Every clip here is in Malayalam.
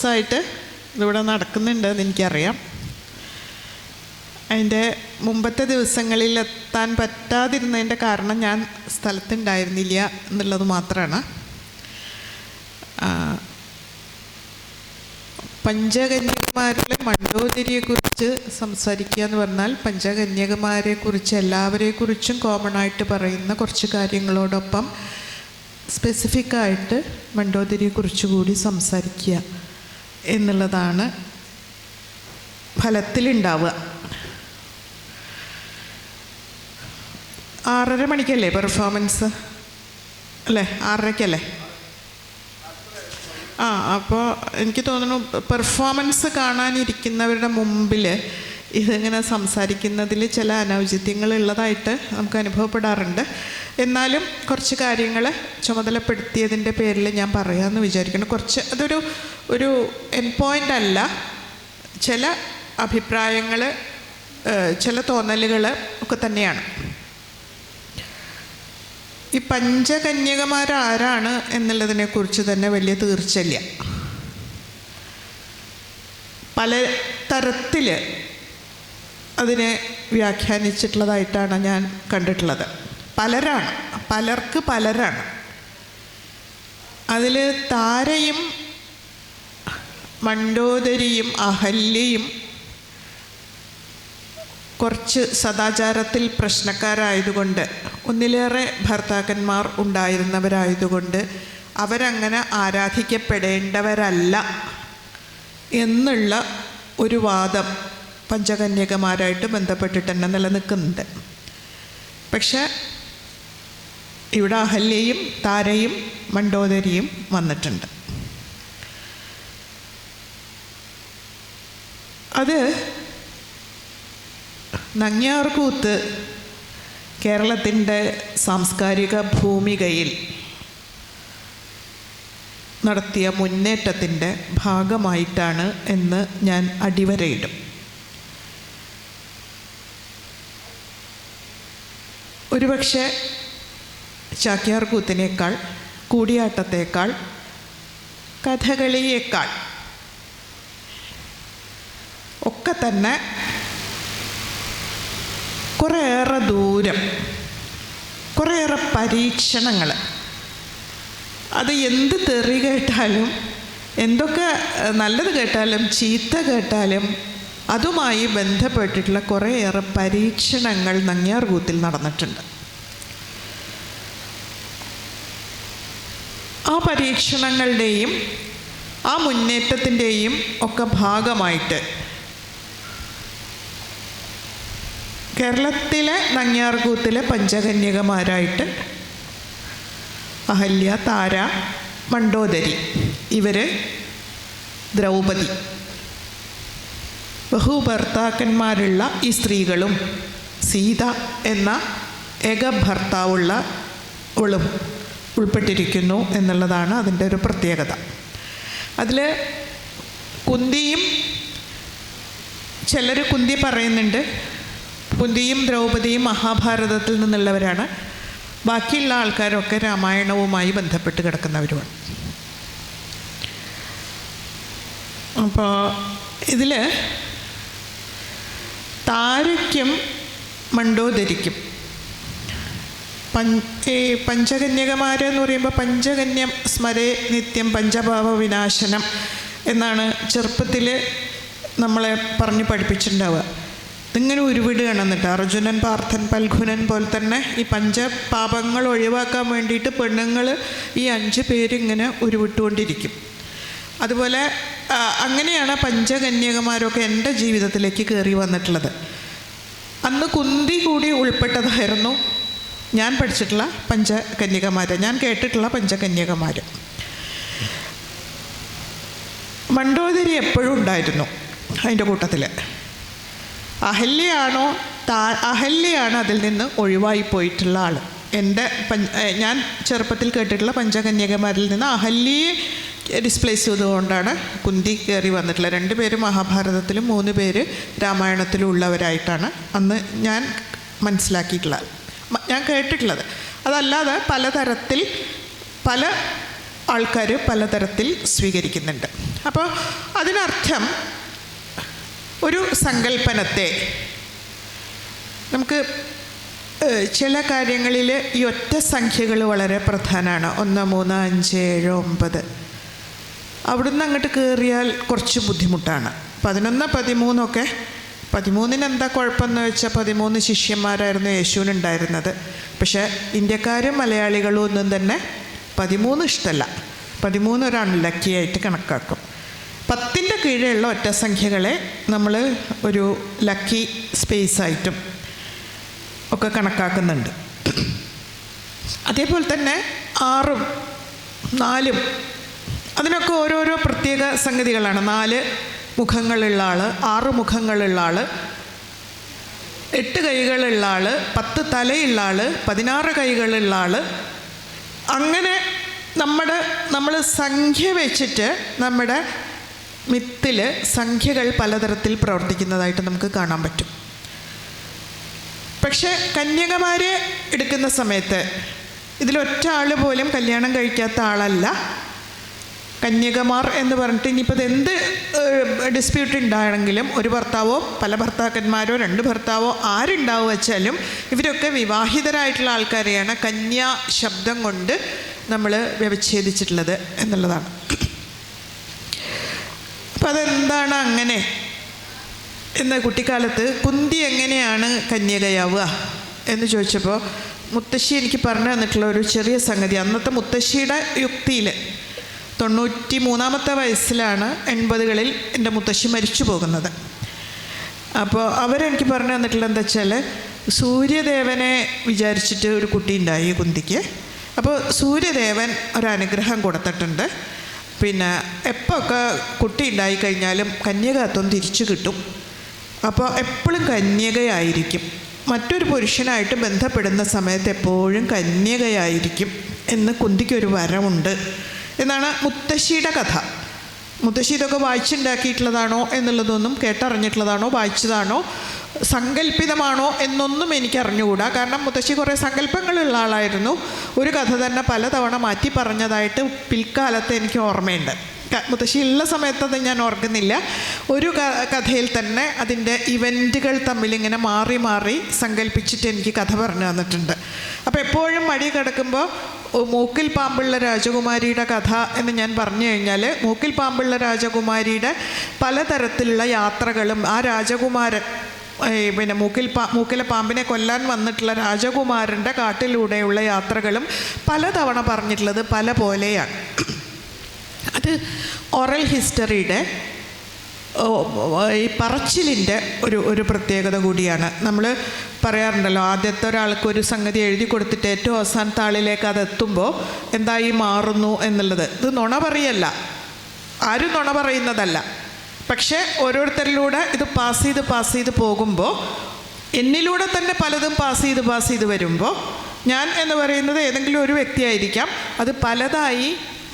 ദിവസമായിട്ട് ഇതിവിടെ നടക്കുന്നുണ്ടെന്ന് എനിക്കറിയാം. അതിൻ്റെ മുമ്പത്തെ ദിവസങ്ങളിൽ എത്താൻ പറ്റാതിരുന്നതിൻ്റെ കാരണം ഞാൻ സ്ഥലത്തുണ്ടായിരുന്നില്ല എന്നുള്ളത് മാത്രമാണ്. പഞ്ചകന്യകമാരിലെ മണ്ഡോദരിയെക്കുറിച്ച് സംസാരിക്കുക എന്ന് പറഞ്ഞാൽ പഞ്ചകന്യകമാരെക്കുറിച്ച് എല്ലാവരെക്കുറിച്ചും കോമൺ ആയിട്ട് പറയുന്ന കുറച്ച് കാര്യങ്ങളോടൊപ്പം സ്പെസിഫിക്കായിട്ട് മണ്ഡോദരിയെക്കുറിച്ച് കൂടി സംസാരിക്കുക എന്നുള്ളതാണ് ഫലത്തിലുണ്ടാവുക. 6:30 മണിക്കല്ലേ പെർഫോമൻസ് അല്ലേ? 6:30ക്കല്ലേ? അപ്പോൾ എനിക്ക് തോന്നുന്നു പെർഫോമൻസ് കാണാനിരിക്കുന്നവരുടെ മുമ്പിൽ ഇതിങ്ങനെ സംസാരിക്കുന്നതിൽ ചില അനൗചിത്യങ്ങളുള്ളതായിട്ട് നമുക്ക് അനുഭവപ്പെടാറുണ്ട്. എന്നാലും കുറച്ച് കാര്യങ്ങൾ ചുമതലപ്പെടുത്തിയതിൻ്റെ പേരിൽ ഞാൻ പറയാമെന്ന് വിചാരിക്കുന്നു. കുറച്ച് അതൊരു എൻ പോയിൻ്റ് അല്ല. ചില അഭിപ്രായങ്ങൾ, ചില തോന്നലുകൾ ഒക്കെ തന്നെയാണ്. ഈ പഞ്ചകന്യകമാരാരാണ് എന്നുള്ളതിനെക്കുറിച്ച് തന്നെ വലിയ തീർച്ചയില്ല. പല തരത്തിൽ അതിനെ വ്യാഖ്യാനിച്ചിട്ടുള്ളതായിട്ടാണ് ഞാൻ കണ്ടിട്ടുള്ളത്. പലർക്ക് പലരാണ്. അതിൽ താരയും മണ്ഡോദരിയും അഹല്യയും കുറച്ച് സദാചാരത്തിൽ പ്രശ്നക്കാരായതുകൊണ്ട്, ഒന്നിലേറെ ഭർത്താക്കന്മാർ ഉണ്ടായിരുന്നവരായതുകൊണ്ട് അവരങ്ങനെ ആരാധിക്കപ്പെടേണ്ടവരല്ല എന്നുള്ള ഒരു വാദം പഞ്ചകന്യകമാരായിട്ട് ബന്ധപ്പെട്ടിട്ട് തന്നെ നിലനിൽക്കുന്നുണ്ട്. പക്ഷെ ഇവിടെ അഹല്യയും താരയും മണ്ഡോദരിയും വന്നിട്ടുണ്ട്. അത് നങ്ങ്യാർകൂത്ത് കേരളത്തിൻ്റെ സാംസ്കാരിക ഭൂമികയിൽ നടത്തിയ മുന്നേറ്റത്തിൻ്റെ ഭാഗമായിട്ടാണ് എന്ന് ഞാൻ അടിവരയിടും. ഒരുപക്ഷെ ചാക്യാർകൂത്തിനേക്കാൾ, കൂടിയാട്ടത്തേക്കാൾ, കഥകളിയേക്കാൾ ഒക്കെ തന്നെ കുറേയേറെ ദൂരം, കുറേയേറെ പരീക്ഷണങ്ങൾ, അത് എന്ത് തെറി കേട്ടാലും, എന്തൊക്കെ നല്ലത് കേട്ടാലും ചീത്ത കേട്ടാലും അതുമായി ബന്ധപ്പെട്ടിട്ടുള്ള കുറേയേറെ പരീക്ഷണങ്ങൾ നങ്ങ്യാർകൂത്തിൽ നടന്നിട്ടുണ്ട്. ആ പരീക്ഷണങ്ങളുടെയും ആ മുന്നേറ്റത്തിൻ്റെയും ഒക്കെ ഭാഗമായിട്ട് കേരളത്തിലെ നങ്ങ്യാർകൂത്തിലെ പഞ്ചകന്യകമാരായിട്ട് അഹല്യ, താര, മണ്ഡോദരി, ഇവർ ദ്രൗപദി, ബഹുഭർത്താക്കന്മാരുള്ള ഈ സ്ത്രീകളും സീത എന്ന ഏകഭർത്താവുള്ളവളും ഉൾപ്പെട്ടിരിക്കുന്നു എന്നുള്ളതാണ് അതിൻ്റെ ഒരു പ്രത്യേകത. അതിൽ കുന്തിയും, ചിലർ കുന്തി പറയുന്നുണ്ട്, കുന്തിയും ദ്രൗപദിയും മഹാഭാരതത്തിൽ നിന്നുള്ളവരാണ്. ബാക്കിയുള്ള ആൾക്കാരൊക്കെ രാമായണവുമായി ബന്ധപ്പെട്ട് കിടക്കുന്നവരുമാണ്. അപ്പോൾ ഇതിൽ താരയ്ക്കും മണ്ഡോദരിക്കും പഞ്ചകന്യകമാരെന്ന് പറയുമ്പോൾ പഞ്ചകന്യം സ്മരേ നിത്യം പഞ്ചഭാവ വിനാശനം എന്നാണ് ചെറുപ്പത്തിൽ നമ്മളെ പറഞ്ഞ് പഠിപ്പിച്ചിട്ടുണ്ടാവുക. ഇതിങ്ങനെ ഉരുവിടുകയാണ്. എന്നിട്ട് അർജുനൻ, പാർത്ഥൻ, പൽഗുനൻ പോലെ തന്നെ ഈ പഞ്ചപാപങ്ങൾ ഒഴിവാക്കാൻ വേണ്ടിയിട്ട് പെണ്ണുങ്ങൾ ഈ 5 പേരിങ്ങനെ ഉരുവിട്ടുകൊണ്ടിരിക്കും. അതുപോലെ അങ്ങനെയാണ് പഞ്ചകന്യകമാരൊക്കെ എൻ്റെ ജീവിതത്തിലേക്ക് കയറി വന്നിട്ടുള്ളത്. അന്ന് കുന്തി കൂടി ഉൾപ്പെട്ടതായിരുന്നു ഞാൻ പഠിച്ചിട്ടുള്ള പഞ്ചകന്യകമാർ, ഞാൻ കേട്ടിട്ടുള്ള പഞ്ചകന്യകമാർ. മണ്ഡോദരി എപ്പോഴും ഉണ്ടായിരുന്നു അതിൻ്റെ കൂട്ടത്തിൽ. അഹല്യയാണ് അതിൽ നിന്ന് ഒഴിവായി പോയിട്ടുള്ള ആൾ. ഞാൻ ചെറുപ്പത്തിൽ കേട്ടിട്ടുള്ള പഞ്ചകന്യകമാരിൽ നിന്ന് അഹല്യയെ ഡിസ്പ്ലേസ് ചെയ്തുകൊണ്ടാണ് കുന്തി കയറി വന്നിട്ടുള്ളത്. 2 പേര് മഹാഭാരതത്തിലും 3 പേര് രാമായണത്തിലും ഉള്ളവരായിട്ടാണ് അന്ന് ഞാൻ മനസ്സിലാക്കിയിട്ടുള്ളത്, ഞാൻ കേട്ടിട്ടുള്ളത്. അതല്ലാതെ പലതരത്തിൽ പല ആൾക്കാർ പലതരത്തിൽ സ്വീകരിക്കുന്നുണ്ട്. അപ്പോൾ അതിനർത്ഥം ഒരു സങ്കല്പനത്തെ നമുക്ക് ചില കാര്യങ്ങളിൽ ഈ ഒറ്റ സംഖ്യകൾ വളരെ പ്രധാനമാണ്. 1, 3, 5, 7, 9. അവിടുന്ന് അങ്ങോട്ട് കയറിയാൽ കുറച്ച് ബുദ്ധിമുട്ടാണ്. 11, 13 13 എന്താ കുഴപ്പമെന്ന് വെച്ചാൽ 13 ശിഷ്യന്മാരായിരുന്നു യേശുവിനുണ്ടായിരുന്നത്. പക്ഷേ ഇന്ത്യക്കാരും മലയാളികളും ഒന്നും തന്നെ 13 ഇഷ്ടമല്ല. 13 ഒരു അൺലക്കിയായിട്ട് കണക്കാക്കും. 10ൻ്റെ കീഴെയുള്ള ഒറ്റ സംഖ്യകളെ നമ്മൾ ഒരു ലക്കി സ്പേസായിട്ടും ഒക്കെ കണക്കാക്കുന്നുണ്ട്. അതേപോലെ തന്നെ 6ഉം 4ഉം അതിനൊക്കെ ഓരോരോ പ്രത്യേക സംഗതികളാണ്. 4 മുഖങ്ങളുള്ള ആൾ, 6 മുഖങ്ങളുള്ള ആൾ, 8 കൈകളുള്ള ആൾ, 10 തലയുള്ള ആൾ, 16 കൈകളുള്ള ആൾ. അങ്ങനെ നമ്മൾ സംഖ്യ വെച്ചിട്ട് നമ്മുടെ മിത്തിൽ സംഖ്യകൾ പലതരത്തിൽ പ്രവർത്തിക്കുന്നതായിട്ട് നമുക്ക് കാണാൻ പറ്റും. പക്ഷേ കന്യകമാരെ എടുക്കുന്ന സമയത്ത് ഇതിലൊറ്റ ആൾ പോലും കല്യാണം കഴിക്കാത്ത ആളല്ല കന്യകമാർ എന്ന് പറഞ്ഞിട്ട്. ഇനിയിപ്പോൾ ഇതെന്ത് ഡിസ്പ്യൂട്ട് ഉണ്ടാണെങ്കിലും ഒരു ഭർത്താവോ പല ഭർത്താക്കന്മാരോ 2 ഭർത്താവോ ആരുണ്ടാവുക വെച്ചാലും ഇവരൊക്കെ വിവാഹിതരായിട്ടുള്ള ആൾക്കാരെയാണ് കന്യാ ശബ്ദം കൊണ്ട് നമ്മൾ വ്യവച്ഛേദിച്ചിട്ടുള്ളത് എന്നുള്ളതാണ്. അപ്പം അതെന്താണ് അങ്ങനെ എന്ന് കുട്ടിക്കാലത്ത് കുന്തി എങ്ങനെയാണ് കന്യകയാവുക എന്ന് ചോദിച്ചപ്പോൾ മുത്തശ്ശി എനിക്ക് പറഞ്ഞു തന്നിട്ടുള്ള ഒരു ചെറിയ സംഗതി. അന്നത്തെ മുത്തശ്ശിയുടെ യുക്തിയിൽ 93-ാമത്തെ വയസ്സിലാണ് 80കളിൽ എൻ്റെ മുത്തശ്ശി മരിച്ചു പോകുന്നത്. അപ്പോൾ അവരെനിക്ക് പറഞ്ഞു തന്നിട്ടുള്ള എന്താ വെച്ചാൽ സൂര്യദേവനെ വിചാരിച്ചിട്ട് ഒരു കുട്ടി ഉണ്ടായി കുന്തിക്ക്. അപ്പോൾ സൂര്യദേവൻ ഒരനുഗ്രഹം കൊടുത്തിട്ടുണ്ട്. പിന്നെ എപ്പോഴൊക്കെ കുട്ടി ഉണ്ടായിക്കഴിഞ്ഞാലും കന്യകത്വം തിരിച്ചു കിട്ടും. അപ്പോൾ എപ്പോഴും കന്യകയായിരിക്കും, മറ്റൊരു പുരുഷനായിട്ട് ബന്ധപ്പെടുന്ന സമയത്ത് എപ്പോഴും കന്യകയായിരിക്കും എന്ന് കുന്തിക്കൊരു വരമുണ്ട് എന്നാണ് മുത്തശ്ശിയുടെ കഥ. മുത്തശ്ശി ഇതൊക്കെ വായിച്ചുണ്ടാക്കിയിട്ടുള്ളതാണോ എന്നുള്ളതൊന്നും കേട്ടറിഞ്ഞിട്ടുള്ളതാണോ വായിച്ചതാണോ സങ്കല്പിതമാണോ എന്നൊന്നും എനിക്കറിഞ്ഞുകൂടാ. കാരണം മുത്തശ്ശി കുറേ സങ്കല്പങ്ങളുള്ള ആളായിരുന്നു. ഒരു കഥ തന്നെ പലതവണ മാറ്റി പറഞ്ഞതായിട്ട് പിൽക്കാലത്ത് എനിക്ക് ഓർമ്മയുണ്ട്. മുത്തശ്ശി ഉള്ള സമയത്തത് ഞാൻ ഓർക്കുന്നില്ല. ഒരു കഥയിൽ തന്നെ അതിൻ്റെ ഇവൻറ്റുകൾ തമ്മിലിങ്ങനെ മാറി മാറി സങ്കല്പിച്ചിട്ട് എനിക്ക് കഥ പറഞ്ഞു തന്നിട്ടുണ്ട്. അപ്പോൾ എപ്പോഴും മടി കിടക്കുമ്പോൾ മൂക്കിൽ പാമ്പുള്ള രാജകുമാരിയുടെ കഥ എന്ന് ഞാൻ പറഞ്ഞു കഴിഞ്ഞാൽ മൂക്കിൽ പാമ്പുള്ള രാജകുമാരിയുടെ പലതരത്തിലുള്ള യാത്രകളും ആ രാജകുമാരൻ പിന്നെ മൂക്കിലെ പാമ്പിനെ കൊല്ലാൻ വന്നിട്ടുള്ള രാജകുമാരൻ്റെ കാട്ടിലൂടെയുള്ള യാത്രകളും പലതവണ പറഞ്ഞിട്ടുള്ളത് പല പോലെയാണ്. അത് ഓറൽ ഹിസ്റ്ററിയുടെ ഈ പറച്ചിലിൻ്റെ ഒരു പ്രത്യേകത കൂടിയാണ്. നമ്മൾ പറയാറുണ്ടല്ലോ, ആദ്യത്തെ ഒരാൾക്ക് ഒരു സംഗതി എഴുതി കൊടുത്തിട്ട് ഏറ്റവും അവസാനത്തെ ആളിലേക്ക് അതെത്തുമ്പോൾ എന്തായി മാറുന്നു എന്നുള്ളത്. ഇത് നുണ പറയല്ല, ആരും നുണ പറയുന്നതല്ല. പക്ഷേ ഓരോരുത്തരിലൂടെ ഇത് പാസ് ചെയ്ത് പോകുമ്പോൾ എന്നിലൂടെ തന്നെ പലതും പാസ് ചെയ്ത് വരുമ്പോൾ ഞാൻ എന്ന് പറയുന്നത് ഏതെങ്കിലും ഒരു വ്യക്തിയായിരിക്കാം, അത് പലതായി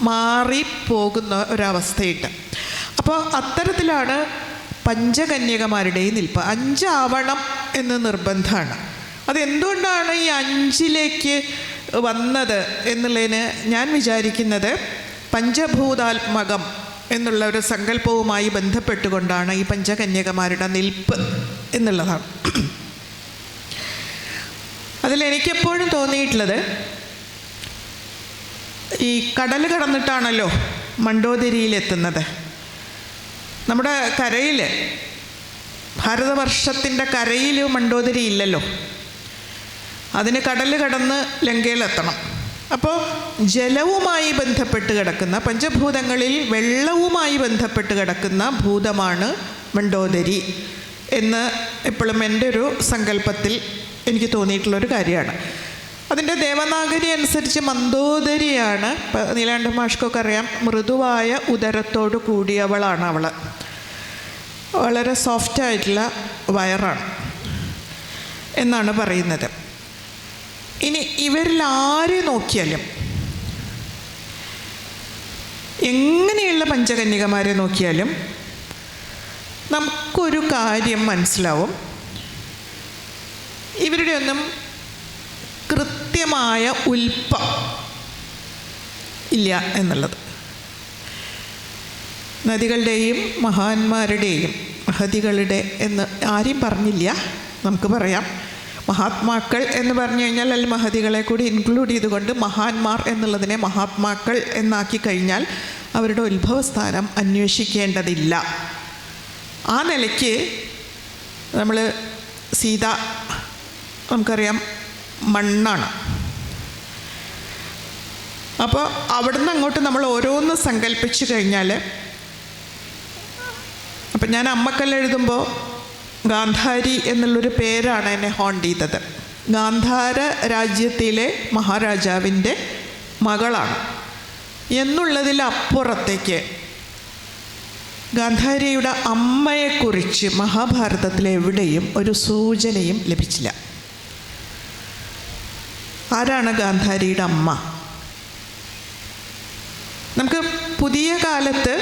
മാറിപ്പോകുന്ന ഒരവസ്ഥയിട്ട്. അപ്പോൾ അത്തരത്തിലാണ് പഞ്ചകന്യകമാരുടെയും നിൽപ്പ്. 5 ആവണം എന്ന് നിർബന്ധമാണ്. അതെന്തുകൊണ്ടാണ് ഈ 5ലേക്ക് വന്നത് എന്നുള്ളതിന് ഞാൻ വിചാരിക്കുന്നത് പഞ്ചഭൂതാത്മകം എന്നുള്ള ഒരു സങ്കല്പവുമായി ബന്ധപ്പെട്ടുകൊണ്ടാണ് ഈ പഞ്ചകന്യകമാരുടെ നിൽപ്പ് എന്നുള്ളതാണ്. അതിലെനിക്കെപ്പോഴും തോന്നിയിട്ടുള്ളത്, ഈ കടൽ കടന്നിട്ടാണല്ലോ മണ്ഡോദരിയിലെത്തുന്നത്. നമ്മുടെ കരയിൽ, ഭാരതവർഷത്തിൻ്റെ കരയിൽ മണ്ഡോദരി ഇല്ലല്ലോ, അതിന് കടൽ കടന്ന് ലങ്കയിലെത്തണം. അപ്പോൾ ജലവുമായി ബന്ധപ്പെട്ട് കിടക്കുന്ന, പഞ്ചഭൂതങ്ങളിൽ വെള്ളവുമായി ബന്ധപ്പെട്ട് കിടക്കുന്ന ഭൂതമാണ് മണ്ഡോദരി എന്ന് എപ്പോഴും എൻ്റെ ഒരു സങ്കല്പത്തിൽ എനിക്ക് തോന്നിയിട്ടുള്ളൊരു കാര്യമാണ്. അതിൻ്റെ ദേവനാഗരി അനുസരിച്ച് മന്ദോദരിയാണ്. നീലാണ്ട മാഷ്കൊക്കെ അറിയാം, മൃദുവായ ഉദരത്തോട് കൂടിയവളാണ് അവൾ. വളരെ സോഫ്റ്റായിട്ടുള്ള വയറാണ് എന്നാണ് പറയുന്നത്. ഇനി ഇവരിൽ ആരെ നോക്കിയാലും, എങ്ങനെയുള്ള പഞ്ചകന്യകമാരെ നോക്കിയാലും നമുക്കൊരു കാര്യം മനസ്സിലാവും, ഇവരുടെ ഒന്നും കൃത്യമായ ഉൽപ്പം ഇല്ല എന്നുള്ളത്. നദികളുടെയും മഹാന്മാരുടെയും മഹതികളുടെ എന്ന് ആരും പറഞ്ഞില്ല. നമുക്ക് പറയാം മഹാത്മാക്കൾ എന്ന് പറഞ്ഞു കഴിഞ്ഞാൽ അതിൽ മഹതികളെ കൂടി ഇൻക്ലൂഡ് ചെയ്തുകൊണ്ട് മഹാന്മാർ എന്നുള്ളതിനെ മഹാത്മാക്കൾ എന്നാക്കി കഴിഞ്ഞാൽ അവരുടെ ഉത്ഭവസ്ഥാനം അന്വേഷിക്കേണ്ടതില്ല. ആ നിലയ്ക്ക് നമ്മൾ സീത നമുക്കറിയാം മണ്ണാണ്. അപ്പോൾ അവിടുന്ന് അങ്ങോട്ട് നമ്മൾ ഓരോന്ന് സങ്കല്പിച്ച് കഴിഞ്ഞാൽ, അപ്പം ഞാൻ അമ്മക്കല്ല് എഴുതുമ്പോൾ ഗാന്ധാരി എന്നുള്ളൊരു പേരാണ് എന്നെ ഹോണ്ട് ചെയ്തത്. ഗാന്ധാര രാജ്യത്തിലെ മഹാരാജാവിൻ്റെ മകളാണ് എന്നുള്ളതിലപ്പുറത്തേക്ക് ഗാന്ധാരിയുടെ അമ്മയെക്കുറിച്ച് മഹാഭാരതത്തിലെ എവിടെയും ഒരു സൂചനയും ലഭിച്ചില്ല. ആരാണ് ഗാന്ധാരിയുടെ അമ്മ? നമുക്ക് പുതിയ കാലത്ത്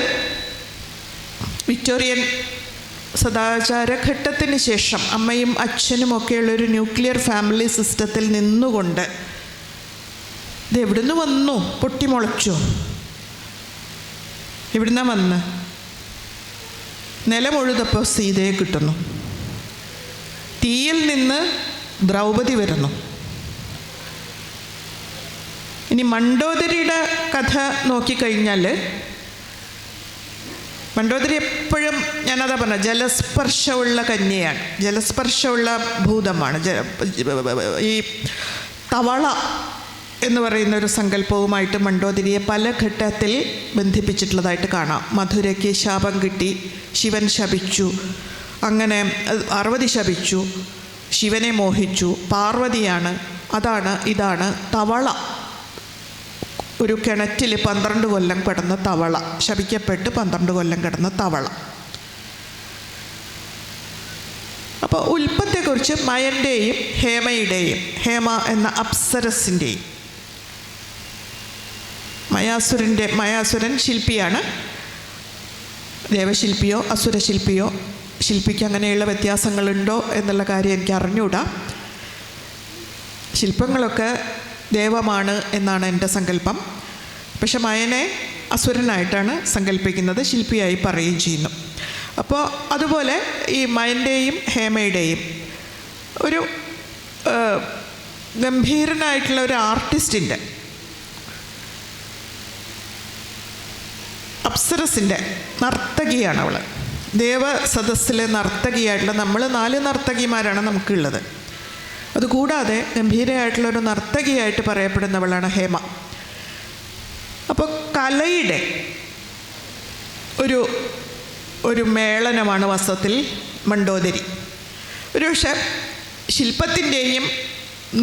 വിക്ടോറിയൻ സദാചാരഘട്ടത്തിന് ശേഷം അമ്മയും അച്ഛനുമൊക്കെയുള്ളൊരു ന്യൂക്ലിയർ ഫാമിലി സിസ്റ്റത്തിൽ നിന്നുകൊണ്ട് ഇത് എവിടുന്ന് വന്നു? പൊട്ടിമുളച്ചോ? എവിടുന്നാ വന്ന്? നിലമുഴുതപ്പോൾ സീതയെ കിട്ടുന്നു. തീയിൽ നിന്ന് ദ്രൗപദി വരുന്നു. ഇനി മണ്ഡോദരിയുടെ കഥ നോക്കിക്കഴിഞ്ഞാൽ മണ്ഡോദരി എപ്പോഴും ഞാനതാ പറഞ്ഞ ജലസ്പർശമുള്ള കന്യയാണ്, ജലസ്പർശമുള്ള ഭൂതമാണ്. ഈ തവള എന്ന് പറയുന്ന ഒരു സങ്കല്പവുമായിട്ട് മണ്ഡോദരിയെ പല ഘട്ടത്തിൽ ബന്ധിപ്പിച്ചിട്ടുള്ളതായിട്ട് കാണാം. മധുരയ്ക്ക് ശാപം കിട്ടി, ശിവൻ ശപിച്ചു, അങ്ങനെ പാർവതി ശപിച്ചു, ശിവനെ മോഹിച്ചു, പാർവതിയാണ്, അതാണ് ഇതാണ് തവള. ഒരു കിണറ്റിൽ 12 കൊല്ലം കിടന്ന തവള, ശപിക്കപ്പെട്ട് 12 കൊല്ലം കിടന്ന തവള. അപ്പോൾ ഉൽപ്പത്തിയെക്കുറിച്ച് മയൻ്റെയും ഹേമയുടെയും, ഹേമ എന്ന അപ്സരസിൻ്റെയും, മയാസുരൻ ശില്പിയാണ്. ദേവശില്പിയോ അസുരശില്പിയോ, ശില്പിക്ക് അങ്ങനെയുള്ള വ്യത്യാസങ്ങളുണ്ടോ എന്നുള്ള കാര്യം എനിക്ക് അറിഞ്ഞൂടാ. ശില്പങ്ങളൊക്കെ ദേവമാണ് എന്നാണ് എൻ്റെ സങ്കല്പം. പക്ഷെ മയനെ അസുരനായിട്ടാണ് സങ്കല്പിക്കുന്നത്, ശില്പിയായി പറയുകയും ചെയ്യുന്നു. അപ്പോൾ അതുപോലെ ഈ മയൻ്റെയും ഹേമയുടെയും ഒരു ഗംഭീരനായിട്ടുള്ള ഒരു ആർട്ടിസ്റ്റിൻ്റെ, അപ്സരസിൻ്റെ നർത്തകിയാണ് അവൾ. ദേവസദസ്സിലെ നർത്തകിയായിട്ടുള്ള നമ്മൾ 4 നർത്തകിമാരാണ് നമുക്കുള്ളത്. അതുകൂടാതെ ഗംഭീരമായിട്ടുള്ളൊരു നർത്തകിയായിട്ട് പറയപ്പെടുന്നവളാണ് ഹേമ. അപ്പോൾ കലയുടെ ഒരു മേളനമാണ് വാസ്തവത്തിൽ മണ്ഡോദരി. ഒരു പക്ഷേ ശില്പത്തിൻ്റെയും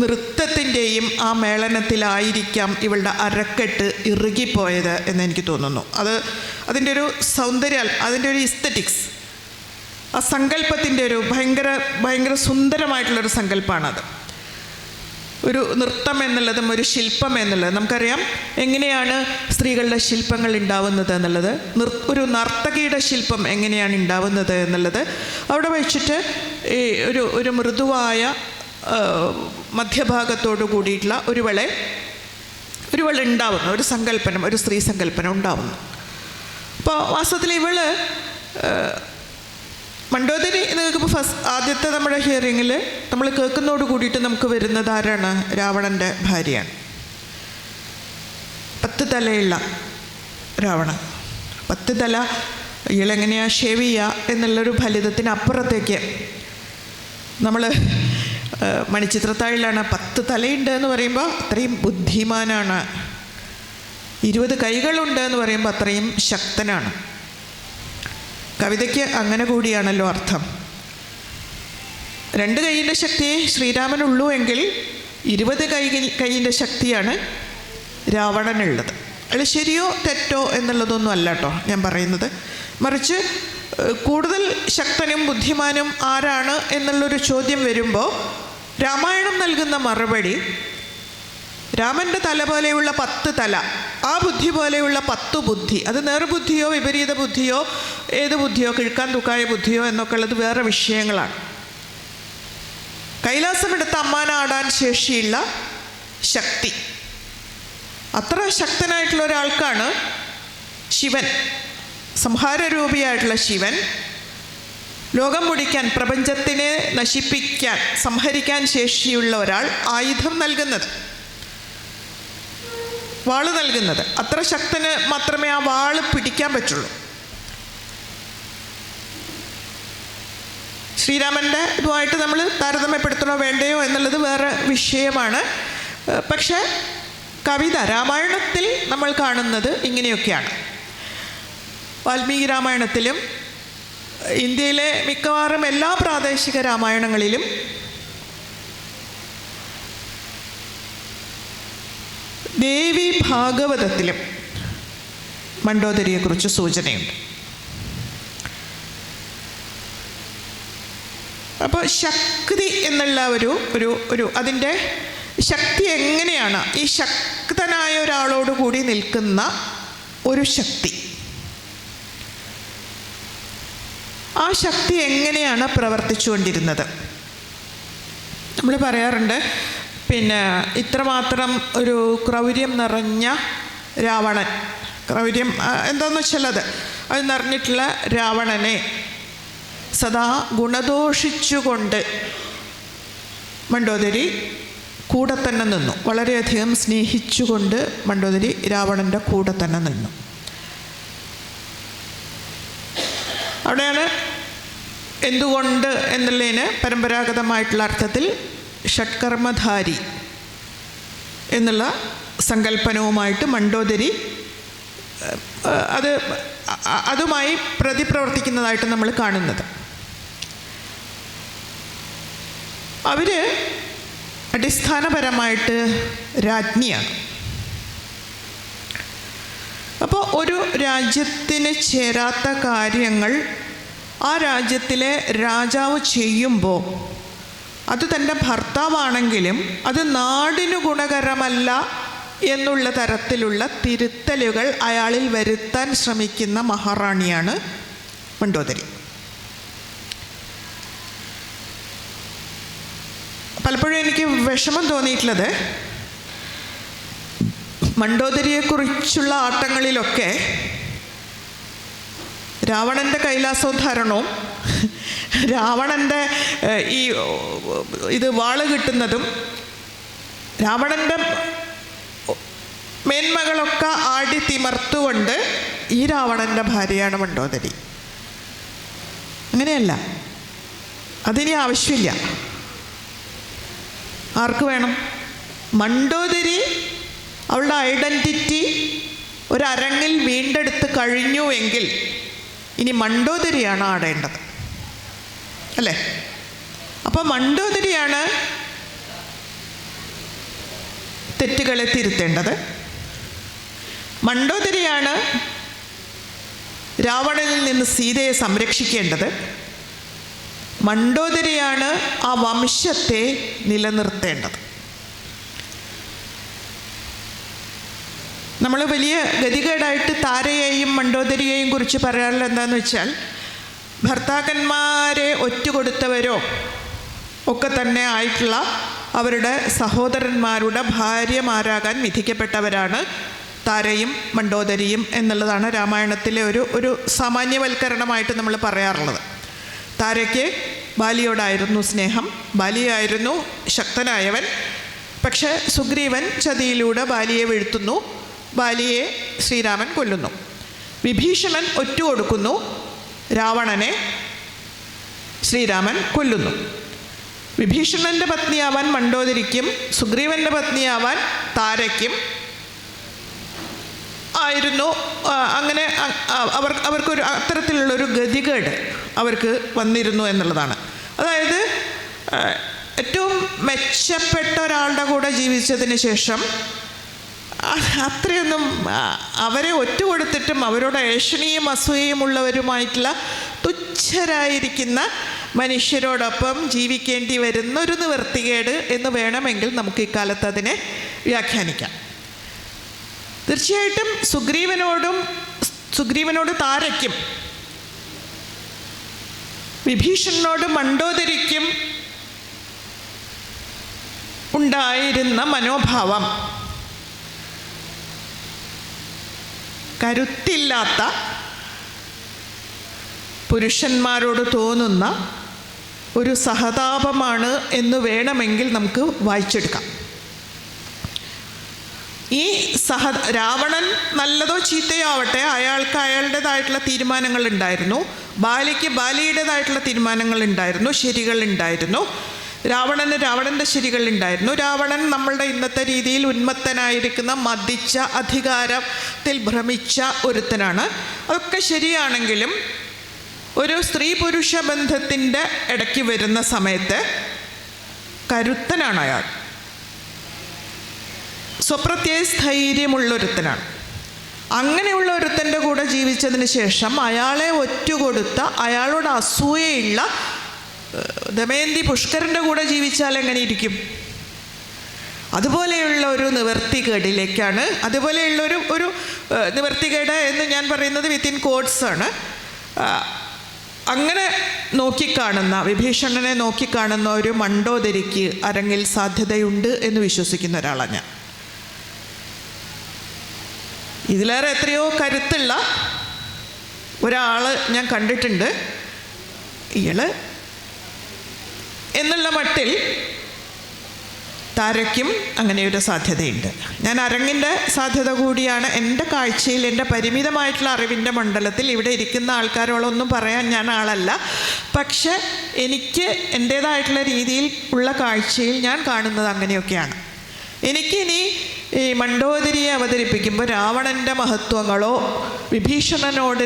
നൃത്തത്തിൻ്റെയും ആ മേളനത്തിലായിരിക്കാം ഇവളുടെ അരക്കെട്ട് ഇറുകിപ്പോയത് എന്നെനിക്ക് തോന്നുന്നു. അതിൻ്റെ ഒരു സൗന്ദര്യം, അതിൻ്റെ ഒരു ഇസ്തറ്റിക്സ്, ആ സങ്കല്പത്തിൻ്റെ ഒരു ഭയങ്കര സുന്ദരമായിട്ടുള്ളൊരു സങ്കല്പമാണത്. ഒരു നൃത്തം എന്നുള്ളതും ഒരു ശില്പം എന്നുള്ളത് നമുക്കറിയാം എങ്ങനെയാണ് സ്ത്രീകളുടെ ശില്പങ്ങൾ ഉണ്ടാവുന്നത് എന്നുള്ളത്, ഒരു നർത്തകിയുടെ ശില്പം എങ്ങനെയാണ് ഉണ്ടാവുന്നത് എന്നുള്ളത് അവിടെ വെച്ചിട്ട് ഈ ഒരു മൃദുവായ മധ്യഭാഗത്തോടു കൂടിയിട്ടുള്ള ഒരുവൾ ഉണ്ടാവുന്നു, ഒരു സങ്കല്പനം, ഒരു സ്ത്രീ സങ്കല്പനം ഉണ്ടാവുന്നു. അപ്പോൾ വാസ്തവത്തിൽ ഇവള് മണ്ഡോദരി നിങ്ങൾക്കിപ്പോൾ ആദ്യത്തെ നമ്മുടെ ഹിയറിങ്ങിൽ നമ്മൾ കേൾക്കുന്നതോട് കൂടിയിട്ട് നമുക്ക് വരുന്നത് ആരാണ്? രാവണൻ്റെ ഭാര്യയാണ്. 10 തലയുള്ള രാവണൻ. 10 തല ഇയാളെങ്ങനെയാണ് ഷേവ് ചെയ്യുക എന്നുള്ളൊരു ഫലിതത്തിനപ്പുറത്തേക്ക് നമ്മൾ മണിച്ചിത്രത്താഴിലാണ് 10 തലയുണ്ട് എന്ന് പറയുമ്പോൾ അത്രയും ബുദ്ധിമാനാണ്, 20 കൈകളുണ്ട് എന്ന് പറയുമ്പോൾ അത്രയും ശക്തനാണ്. കവിതയ്ക്ക് അങ്ങനെ കൂടിയാണല്ലോ അർത്ഥം. 2 കൈയിൻ്റെ ശക്തിയെ ശ്രീരാമനുള്ളൂ എങ്കിൽ 20 കൈയിൻ്റെ ശക്തിയാണ് രാവണനുള്ളത്. അത് ശരിയോ തെറ്റോ എന്നുള്ളതൊന്നും അല്ല കേട്ടോ ഞാൻ പറയുന്നത്. മറിച്ച് കൂടുതൽ ശക്തനും ബുദ്ധിമാനും ആരാണ് എന്നുള്ളൊരു ചോദ്യം വരുമ്പോൾ രാമായണം നൽകുന്ന മറുപടി രാമൻ്റെ തല പോലെയുള്ള 10 തല, ആ ബുദ്ധി പോലെയുള്ള 10 ബുദ്ധി, അത് നേർബുദ്ധിയോ വിപരീത ബുദ്ധിയോ ഏത് ബുദ്ധിയോ കിഴക്കാൻ തൂക്കായ ബുദ്ധിയോ എന്നൊക്കെ ഉള്ളത് വേറെ വിഷയങ്ങളാണ്. കൈലാസമെടുത്ത് അമ്മാനാടാൻ ശേഷിയുള്ള ശക്തി, അത്ര ശക്തനായിട്ടുള്ള ഒരാൾക്കാണ് ശിവൻ, സംഹാരരൂപിയായിട്ടുള്ള ശിവൻ, ലോകം മുടിക്കാൻ, പ്രപഞ്ചത്തിനെ നശിപ്പിക്കാൻ, സംഹരിക്കാൻ ശേഷിയുള്ള ഒരാൾ ആയുധം നൽകുന്നത്, വാള് നൽകുന്നത്. അത്ര ശക്തന് മാത്രമേ ആ വാള് പിടിക്കാൻ പറ്റുള്ളൂ. ശ്രീരാമൻ്റെ ഇതുമായിട്ട് നമ്മൾ താരതമ്യപ്പെടുത്തണോ വേണ്ടയോ എന്നുള്ളത് വേറെ വിഷയമാണ്. പക്ഷേ കവിത, രാമായണത്തിൽ നമ്മൾ കാണുന്നത് ഇങ്ങനെയൊക്കെയാണ്. വാൽമീകി രാമായണത്തിലും ഇന്ത്യയിലെ മിക്കവാറും എല്ലാ പ്രാദേശിക രാമായണങ്ങളിലും ദേവി ഭാഗവതത്തിലും മണ്ഡോദരിയെക്കുറിച്ച് സൂചനയുണ്ട്. അപ്പോൾ ശക്തി എന്നുള്ള ഒരു അതിൻ്റെ ശക്തി എങ്ങനെയാണ്, ഈ ശക്തനായ ഒരാളോട് കൂടി നിൽക്കുന്ന ഒരു ശക്തി, ആ ശക്തി എങ്ങനെയാണ് പ്രവർത്തിച്ചുകൊണ്ടിരുന്നത്? നമ്മൾ പറയാറുണ്ട്, പിന്നെ ഇത്രമാത്രം ഒരു ക്രൗര്യം നിറഞ്ഞ രാവണൻ, ക്രൗര്യം എന്താണെന്ന് വെച്ചാൽ അത് നിറഞ്ഞിട്ടുള്ള രാവണനെ സദാ ഗുണദോഷിച്ചുകൊണ്ട് മണ്ഡോദരി കൂടെ തന്നെ നിന്നു. വളരെയധികം സ്നേഹിച്ചുകൊണ്ട് മണ്ഡോദരി രാവണൻ്റെ കൂടെ തന്നെ നിന്നു. അവിടെയാണ് എന്തുകൊണ്ട് എന്നുള്ളതിന് പരമ്പരാഗതമായിട്ടുള്ള അർത്ഥത്തിൽ ഷഡ്കർമ്മധാരി എന്നുള്ള സങ്കല്പനവുമായിട്ട് മണ്ഡോദരി അതുമായി പ്രതിപ്രവർത്തിക്കുന്നതായിട്ട് നമ്മൾ കാണുന്നത്. അവർ അടിസ്ഥാനപരമായിട്ട് രാജ്ഞിയാണ്. അപ്പോൾ ഒരു രാജ്യത്തിന് ചേരാത്ത കാര്യങ്ങൾ ആ രാജ്യത്തിലെ രാജാവ് ചെയ്യുമ്പോൾ അത് തൻ്റെ ഭർത്താവാണെങ്കിലും അത് നാടിനു ഗുണകരമല്ല എന്നുള്ള തരത്തിലുള്ള തിരുത്തലുകൾ അയാളിൽ വരുത്താൻ ശ്രമിക്കുന്ന മഹാറാണിയാണ് മണ്ഡോദരി. പലപ്പോഴും എനിക്ക് വിഷമം തോന്നിയിട്ടുള്ളത്, മണ്ഡോദരിയെക്കുറിച്ചുള്ള ആട്ടങ്ങളിലൊക്കെ രാവണൻ്റെ കൈലാസോദ്ധാരണവും രാവണൻ്റെ ഇത് വാള് കിട്ടുന്നതും രാവണൻ്റെ മേന്മകളൊക്കെ ആടി തിമർത്തുകൊണ്ട് ഈ രാവണൻ്റെ ഭാര്യയാണ് മണ്ഡോദരി. അങ്ങനെയല്ല, അതിനി ആവശ്യമില്ല. ആർക്ക് വേണം? മണ്ഡോദരി അവളുടെ ഐഡൻറ്റിറ്റി ഒരരങ്ങിൽ വീണ്ടെടുത്ത് കഴിഞ്ഞു എങ്കിൽ ഇനി മണ്ഡോദരിയാണ് ആടേണ്ടത്, അല്ലേ? അപ്പോൾ മണ്ഡോദരിയാണ് തെറ്റുകളെ തിരുത്തേണ്ടത്. മണ്ഡോദരിയാണ് രാവണനിൽ നിന്ന് സീതയെ സംരക്ഷിക്കേണ്ടത്. മണ്ഡോദരിയാണ് ആ വംശത്തെ നിലനിർത്തേണ്ടത്. നമ്മൾ വലിയ ഗതികേടായിട്ട് താരയെയും മണ്ഡോദരിയെയും കുറിച്ച് പറയാറുള്ളത് എന്താണെന്ന് വെച്ചാൽ, ഭർത്താക്കന്മാരെ ഒറ്റുകൊടുത്തവരോ ഒക്കെ തന്നെ ആയിട്ടുള്ള അവരുടെ സഹോദരന്മാരുടെ ഭാര്യമാരാകാൻ വിധിക്കപ്പെട്ടവരാണ് താരയും മണ്ഡോദരിയും എന്നുള്ളതാണ് രാമായണത്തിലെ ഒരു സാമാന്യവൽക്കരണമായിട്ട് നമ്മൾ പറയാറുള്ളത്. താരയ്ക്ക് ബാലിയോടായിരുന്നു സ്നേഹം, ബാലിയായിരുന്നു ശക്തനായവൻ. പക്ഷേ സുഗ്രീവൻ ചതിയിലൂടെ ബാലിയെ വീഴ്ത്തുന്നു, ബാലിയെ ശ്രീരാമൻ കൊല്ലുന്നു. വിഭീഷണൻ ഒറ്റുകൊടുക്കുന്നു, രാവണനെ ശ്രീരാമൻ കൊല്ലുന്നു. വിഭീഷണൻ്റെ പത്നിയാവാൻ മണ്ഡോദരിക്കും സുഗ്രീവൻ്റെ പത്നിയാവാൻ താരയ്ക്കും ആയിരുന്നു. അങ്ങനെ അവർക്കൊരു അത്തരത്തിലുള്ളൊരു ഗതികേട് അവർക്ക് വന്നിരുന്നു എന്നുള്ളതാണ്. അതായത് ഏറ്റവും മെച്ചപ്പെട്ട ഒരാളുടെ കൂടെ ജീവിച്ചതിന് ശേഷം അത്രയൊന്നും അവരെ ഒറ്റുകൊടുത്തിട്ടും അവരോട് ഏഷണിയും അസൂയയും ഉള്ളവരുമായിട്ടുള്ള തുച്ഛരായിരിക്കുന്ന മനുഷ്യരോടൊപ്പം ജീവിക്കേണ്ടി വരുന്ന ഒരു നിവൃത്തികേട് എന്ന് വേണമെങ്കിൽ നമുക്ക് ഇക്കാലത്ത് അതിനെ വ്യാഖ്യാനിക്കാം. തീർച്ചയായിട്ടും സുഗ്രീവനോട് താരയ്ക്കും വിഭീഷണനോട് മണ്ഡോദരിക്കും ഉണ്ടായിരുന്ന മനോഭാവം കരുത്തില്ലാത്ത പുരുഷന്മാരോട് തോന്നുന്ന ഒരു സഹതാപമാണ് എന്ന് വേണമെങ്കിൽ നമുക്ക് വായിച്ചെടുക്കാം. ഈ രാവണൻ നല്ലതോ ചീത്തയോ ആവട്ടെ, അയാൾക്ക് അയാളുടേതായിട്ടുള്ള തീരുമാനങ്ങൾ ഉണ്ടായിരുന്നു, ബാലിക്ക് ബാലിയുടേതായിട്ടുള്ള തീരുമാനങ്ങൾ ഉണ്ടായിരുന്നു, ശരികൾ ഉണ്ടായിരുന്നു. രാവണന് രാവണൻ്റെ ശരികൾ ഉണ്ടായിരുന്നു. രാവണൻ നമ്മളുടെ ഇന്നത്തെ രീതിയിൽ ഉന്മത്തനായിരിക്കുന്ന, മദിച്ച, അധികാരത്തിൽ ഭ്രമിച്ച ഒരുത്തനാണ്. അതൊക്കെ ശരിയാണെങ്കിലും ഒരു സ്ത്രീ പുരുഷ ബന്ധത്തിൻ്റെ ഇടയ്ക്ക് വരുന്ന സമയത്ത് കരുത്തനാണ് അയാൾ. സ്വപ്രത്യയ സ്ഥൈര്യമുള്ളൊരുത്തനാണ്. അങ്ങനെയുള്ള ഒരുത്തൻ്റെ കൂടെ ജീവിച്ചതിന് ശേഷം അയാളെ ഒറ്റുകൊടുത്ത, അയാളോട് അസൂയയുള്ള ദമയന്തി പുഷ്കരൻ്റെ കൂടെ ജീവിച്ചാൽ എങ്ങനെ ഇരിക്കും? അതുപോലെയുള്ള ഒരു നിവർത്തികേടിലേക്കാണ്, അതുപോലെയുള്ള ഒരു നിവർത്തികേട് എന്ന് ഞാൻ പറയുന്നത് വിത്തിൻ കോഡ്സ് ആണ്. അങ്ങനെ നോക്കിക്കാണുന്ന, വിഭീഷണനെ നോക്കിക്കാണുന്ന ഒരു മണ്ഡോദരിക്ക് അരങ്ങിൽ സാധ്യതയുണ്ട് എന്ന് വിശ്വസിക്കുന്ന ഒരാളാണ് ഞാൻ. ഇതിലേറെ എത്രയോ കരുത്തുള്ള ഒരാൾ ഞാൻ കണ്ടിട്ടുണ്ട്. ഇയാൾ എന്നുള്ള മട്ടിൽ താരയ്ക്കും അങ്ങനെയൊരു സാധ്യതയുണ്ട്. ഞാൻ അരങ്ങിൻ്റെ സാധ്യത കൂടിയാണ് എൻ്റെ കാഴ്ചയിൽ, എൻ്റെ പരിമിതമായിട്ടുള്ള അറിവിൻ്റെ മണ്ഡലത്തിൽ ഇവിടെ ഇരിക്കുന്ന ആൾക്കാരോടൊന്നും പറയാൻ ഞാൻ ആളല്ല. പക്ഷെ എനിക്ക് എൻ്റേതായിട്ടുള്ള രീതിയിൽ ഉള്ള കാഴ്ചയിൽ ഞാൻ കാണുന്നത് അങ്ങനെയൊക്കെയാണ്. എനിക്കിനി ഈ മണ്ഡോദരിയെ അവതരിപ്പിക്കുമ്പോൾ രാവണൻ്റെ മഹത്വങ്ങളോ വിഭീഷണനോട്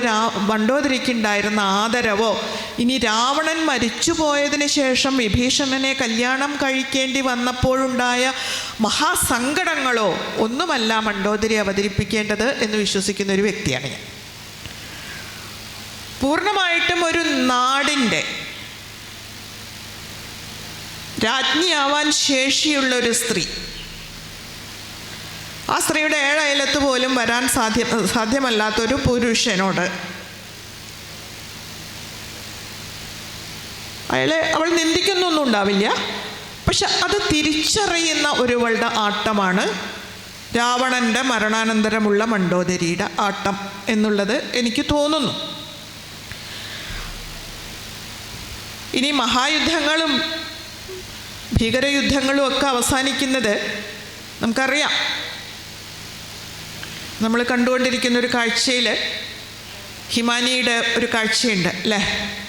മണ്ഡോദരിക്കുണ്ടായിരുന്ന ആദരവോ, ഇനി രാവണൻ മരിച്ചു പോയതിന് ശേഷം വിഭീഷണനെ കല്യാണം കഴിക്കേണ്ടി വന്നപ്പോഴുണ്ടായ മഹാസങ്കടങ്ങളോ ഒന്നുമല്ല മണ്ഡോദരി അവതരിപ്പിക്കേണ്ടത് എന്ന് വിശ്വസിക്കുന്ന ഒരു വ്യക്തിയാണ് ഞാൻ. പൂർണ്ണമായിട്ടും ഒരു നാടിൻ്റെ രാജ്ഞിയാവാൻ ശേഷിയുള്ളൊരു സ്ത്രീ, ആ സ്ത്രീയുടെ ഏഴയലത്ത് പോലും വരാൻ സാധ്യമല്ലാത്തൊരു പുരുഷനോട് അവൾ നിന്ദിക്കുന്നൊന്നും ഉണ്ടാവില്ല. പക്ഷെ അത് തിരിച്ചറിയുന്ന ഒരുവളുടെ ആട്ടമാണ് രാവണൻ്റെ മരണാനന്തരമുള്ള മണ്ഡോദരിയുടെ ആട്ടം എന്നുള്ളത് എനിക്ക് തോന്നുന്നു. ഇനി മഹായുദ്ധങ്ങളും ഭീകരയുദ്ധങ്ങളും ഒക്കെ അവസാനിക്കുന്നത് നമുക്കറിയാം. നമ്മൾ കണ്ടുകൊണ്ടിരിക്കുന്ന ഒരു കാഴ്ചയിൽ ഹിമാനിയുടെ ഒരു കാഴ്ചയുണ്ട് അല്ലേ,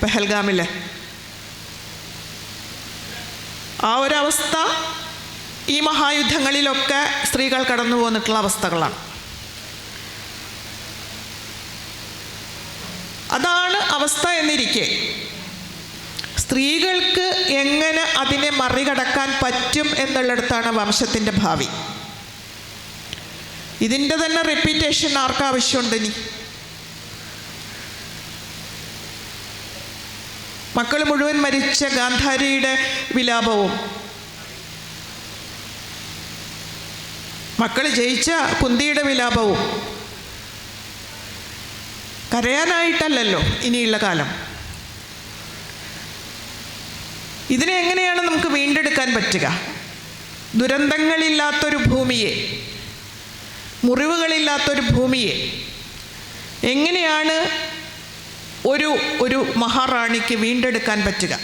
പെഹൽഗാമിൽ. ആ ഒരവസ്ഥ ഈ മഹായുദ്ധങ്ങളിലൊക്കെ സ്ത്രീകൾ കടന്നു പോന്നിട്ടുള്ള അവസ്ഥകളാണ്. അതാണ് അവസ്ഥ എന്നിരിക്കെ സ്ത്രീകൾക്ക് എങ്ങനെ അതിനെ മറികടക്കാൻ പറ്റും എന്നുള്ളിടത്താണ് വംശത്തിൻ്റെ ഭാവി. ഇതിൻ്റെ തന്നെ റെപ്യൂട്ടേഷൻ ആർക്കാവശ്യമുണ്ട്? ഇനി മക്കൾ മുഴുവൻ മരിച്ച ഗാന്ധാരിയുടെ വിലാപവും, മക്കൾ ജയിച്ച കുന്തിയുടെ വിലാപവും കരയാനായിട്ടല്ലല്ലോ ഇനിയുള്ള കാലം. ഇതിനെ എങ്ങനെയാണ് നമുക്ക് വീണ്ടെടുക്കാൻ പറ്റുക? ദുരന്തങ്ങളില്ലാത്തൊരു ഭൂമിയെ, മുറിവുകളില്ലാത്തൊരു ഭൂമിയെ എങ്ങനെയാണ് ഒരു മഹാറാണിക്ക് വീണ്ടെടുക്കാൻ പറ്റുക?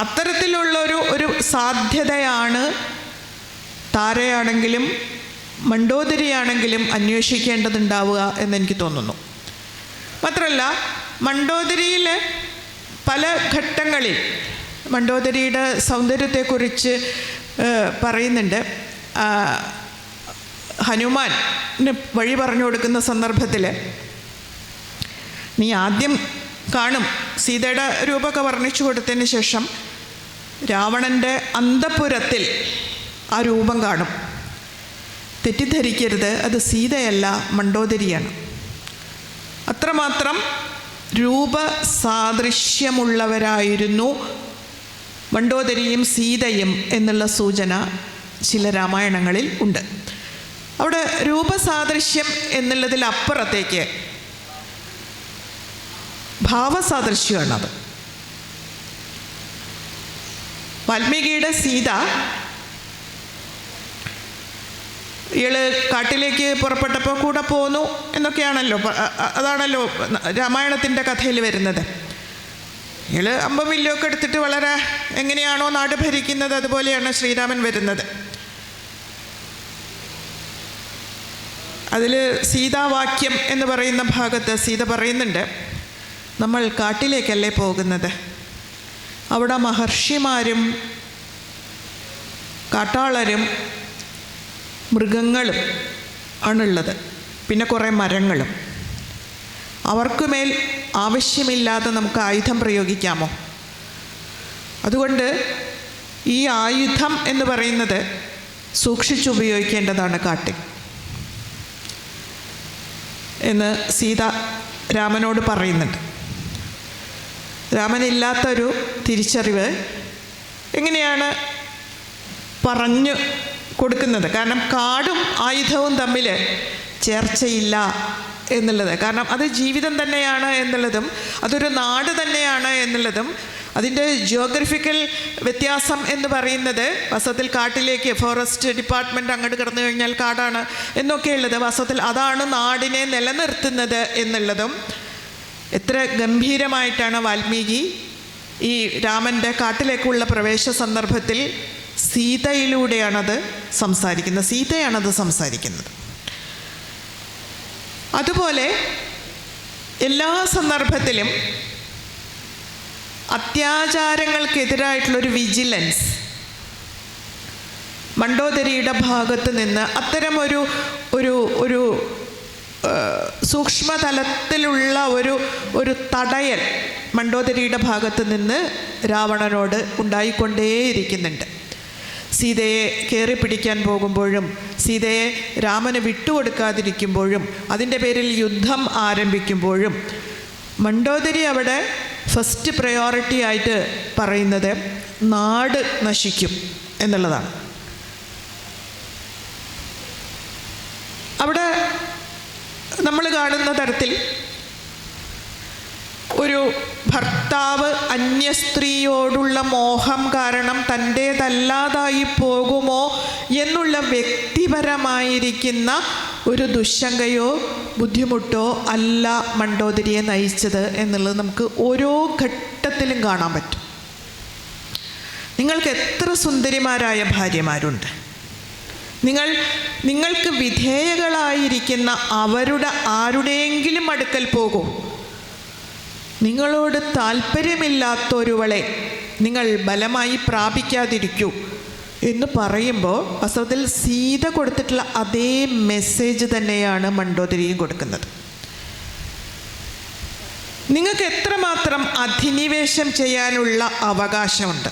അത്തരത്തിലുള്ള ഒരു സാധ്യതയാണ് താരയാണെങ്കിലും മണ്ഡോദരിയാണെങ്കിലും അന്വേഷിക്കേണ്ടതുണ്ടാവുക എന്നെനിക്ക് തോന്നുന്നു. മാത്രമല്ല, മണ്ഡോദരിയിൽ പല ഘട്ടങ്ങളിൽ മണ്ഡോദരിയുടെ സൗന്ദര്യത്തെക്കുറിച്ച് പറയുന്നുണ്ട്. ഹനുമാന് വഴി പറഞ്ഞു കൊടുക്കുന്ന സന്ദർഭത്തിൽ നീ ആദ്യം കാണും, സീതയുടെ രൂപമൊക്കെ വർണ്ണിച്ചു കൊടുത്തതിന് ശേഷം രാവണൻ്റെ അന്തഃപുരത്തിൽ ആ രൂപം കാണും. തെറ്റിദ്ധരിക്കരുത്, അത് സീതയല്ല, മണ്ഡോദരിയാണ്. അത്രമാത്രം രൂപസാദൃശ്യമുള്ളവരായിരുന്നു മണ്ഡോദരിയും സീതയും എന്നുള്ള സൂചന ചില രാമായണങ്ങളിൽ ഉണ്ട്. അവിടെ രൂപസാദൃശ്യം എന്നുള്ളതിലപ്പുറത്തേക്ക് ഭാവസാദൃശ്യമാണത്. വാൽമീകിയുടെ സീത ഇയാൾ കാട്ടിലേക്ക് പുറപ്പെട്ടപ്പോൾ കൂടെ പോന്നു എന്നൊക്കെയാണല്ലോ, അതാണല്ലോ രാമായണത്തിൻ്റെ കഥയിൽ വരുന്നത്. ഇയാൾ അമ്പും വില്ലൊക്കെ എടുത്തിട്ട് വളരെ എങ്ങനെയാണോ നാട് ഭരിക്കുന്നത് അതുപോലെയാണ് ശ്രീരാമൻ വരുന്നത്. അതിൽ സീതാവാക്യം എന്ന് പറയുന്ന ഭാഗത്ത് സീത പറയുന്നുണ്ട്, നമ്മൾ കാട്ടിലേക്കല്ലേ പോകുന്നത്, അവിടെ മഹർഷിമാരും കാട്ടാളരും മൃഗങ്ങളും ആണുള്ളത്, പിന്നെ കുറേ മരങ്ങളും. അവർക്കുമേൽ ആവശ്യമില്ലാതെ നമുക്ക് ആയുധം പ്രയോഗിക്കാമോ? അതുകൊണ്ട് ഈ ആയുധം എന്ന് പറയുന്നത് സൂക്ഷിച്ചുപയോഗിക്കേണ്ടതാണ് കാട്ടിൽ എന്ന് സീത രാമനോട് പറയുന്നുണ്ട്. രാമനില്ലാത്തൊരു തിരിച്ചറിവ് എങ്ങനെയാണ് പറഞ്ഞു കൊടുക്കുന്നത്? കാരണം കാടും ആയുധവും തമ്മിൽ ചേർച്ചയില്ല എന്നുള്ളത്, കാരണം അത് ജീവിതം തന്നെയാണ് എന്നുള്ളതും അതൊരു നാട് തന്നെയാണ് എന്നുള്ളതും അതിൻ്റെ ജിയോഗ്രഫിക്കൽ വ്യത്യാസം എന്ന് പറയുന്നത്, വാസ്തവത്തിൽ കാട്ടിലേക്ക് ഫോറസ്റ്റ് ഡിപ്പാർട്ട്മെൻറ്റ് അങ്ങോട്ട് കിടന്നു കഴിഞ്ഞാൽ കാടാണ് എന്നൊക്കെയുള്ളത്, വാസ്തവത്തിൽ അതാണ് നാടിനെ നിലനിർത്തുന്നത് എന്നുള്ളതും എത്ര ഗംഭീരമായിട്ടാണ് വാൽമീകി ഈ രാമൻ്റെ കാട്ടിലേക്കുള്ള പ്രവേശ സന്ദർഭത്തിൽ സീതയിലൂടെയാണത് സംസാരിക്കുന്നത്. അതുപോലെ എല്ലാ സന്ദർഭത്തിലും അത്യാചാരങ്ങൾക്കെതിരായിട്ടുള്ളൊരു വിജിലൻസ് മണ്ഡോദരിയുടെ ഭാഗത്ത് നിന്ന് അത്തരം ഒരു സൂക്ഷ്മതലത്തിലുള്ള ഒരു തടയൽ മണ്ഡോദരിയുടെ ഭാഗത്ത് നിന്ന് രാവണനോട് ഉണ്ടായിക്കൊണ്ടേയിരിക്കുന്നുണ്ട്. സീതയെ കയറി പിടിക്കാൻ പോകുമ്പോഴും സീതയെ രാമന് വിട്ടുകൊടുക്കാതിരിക്കുമ്പോഴും അതിൻ്റെ പേരിൽ യുദ്ധം ആരംഭിക്കുമ്പോഴും മണ്ഡോദരി അവിടെ ഫസ്റ്റ് പ്രയോറിറ്റി ആയിട്ട് പറയുന്നത് നാട് നശിക്കും എന്നുള്ളതാണ്. അവിടെ നമ്മൾ കാണുന്ന തരത്തിൽ ഒരു ഭർത്താവ് അന്യസ്ത്രീയോടുള്ള മോഹം കാരണം തൻ്റേതല്ലാതായി പോകുമോ എന്നുള്ള വ്യക്തിപരമായിരിക്കുന്ന ഒരു ദുശ്ശങ്കയോ ബുദ്ധിമുട്ടോ അല്ല മണ്ഡോദരിയെ നയിച്ചത് എന്നുള്ളത് നമുക്ക് ഓരോ ഘട്ടത്തിലും കാണാൻ പറ്റും. നിങ്ങൾക്ക് എത്ര സുന്ദരിമാരായ ഭാര്യമാരുണ്ട്, നിങ്ങൾക്ക് വിധേയകളായിരിക്കുന്ന അവരുടെ ആരുടെയെങ്കിലും അടുക്കൽ പോകൂ. നിങ്ങളോട് താല്പര്യമില്ലാത്തൊരുവളെ നിങ്ങൾ ബലമായി പ്രാപിക്കാതിരിക്കൂ എന്ന് പറയുമ്പോൾ വാസ്തവത്തിൽ സീത കൊടുത്തിട്ടുള്ള അതേ മെസ്സേജ് തന്നെയാണ് മണ്ഡോദരിയും കൊടുക്കുന്നത്. നിങ്ങൾക്ക് എത്രമാത്രം അധിനിവേശം ചെയ്യാനുള്ള അവകാശമുണ്ട്,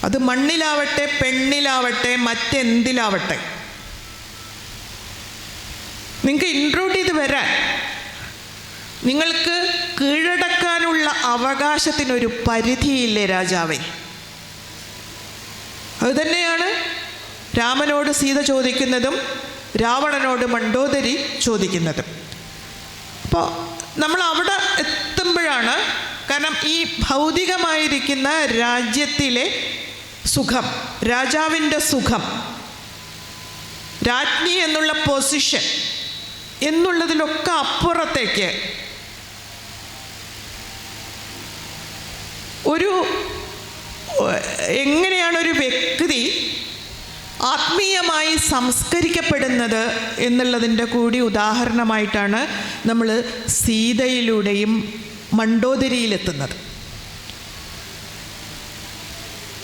അത് മണ്ണിലാവട്ടെ പെണ്ണിലാവട്ടെ മറ്റെന്തിലാവട്ടെ. നിങ്ങൾക്ക് ഇൻട്രൂഡ് ചെയ്ത് വരാൻ, നിങ്ങൾക്ക് കീഴടക്കാനുള്ള അവകാശത്തിനൊരു പരിധിയില്ലേ രാജാവേ? അതുതന്നെയാണ് രാമനോട് സീത ചോദിക്കുന്നതും രാവണനോട് മണ്ഡോദരി ചോദിക്കുന്നതും. അപ്പോൾ നമ്മൾ അവിടെ എത്തുമ്പോഴാണ്, കാരണം ഈ ഭൗതികമായിരിക്കുന്ന രാജ്യത്തിലെ സുഖം, രാജാവിൻ്റെ സുഖം, രാജ്ഞി എന്നുള്ള പൊസിഷൻ എന്നുള്ളതിലൊക്കെ അപ്പുറത്തേക്ക് എങ്ങനെയാണ് ഒരു വ്യക്തി ആത്മീയമായി സംസ്കരിക്കപ്പെടുന്നത് എന്നുള്ളതിൻ്റെ കൂടി ഉദാഹരണമായിട്ടാണ് നമ്മൾ സീതയിലൂടെയും മണ്ഡോദരിയിലെത്തുന്നത്.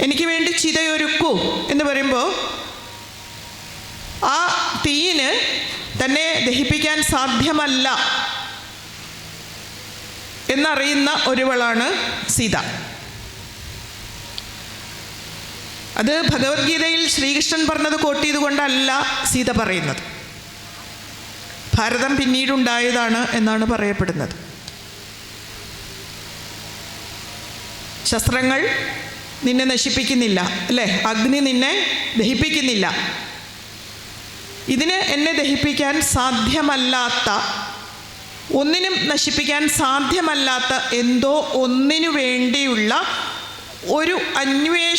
എനിക്ക് വേണ്ടി ചിതയൊരുക്കൂ എന്ന് പറയുമ്പോൾ ആ തീയിന് തന്നെ ദഹിപ്പിക്കാൻ സാധ്യമല്ല എന്നറിയുന്ന ഒരുവളാണ് സീത. അത് ഭഗവത്ഗീതയിൽ ശ്രീകൃഷ്ണൻ പറഞ്ഞത് കോട്ട് ചെയ്തുകൊണ്ടല്ല സീത പറയുന്നത്. ഭാരതം പിന്നീടുണ്ടായതാണ് എന്നാണ് പറയപ്പെടുന്നത്. ശസ്ത്രങ്ങൾ നിന്നെ നശിപ്പിക്കുന്നില്ല, അല്ലേ? അഗ്നി നിന്നെ ദഹിപ്പിക്കുന്നില്ല. ഇതിന് എന്നെ ദഹിപ്പിക്കാൻ സാധ്യമല്ലാത്ത, ഒന്നിനും നശിപ്പിക്കാൻ സാധ്യമല്ലാത്ത എന്തോ ഒന്നിനു വേണ്ടിയുള്ള ഒരു അന്വേഷണം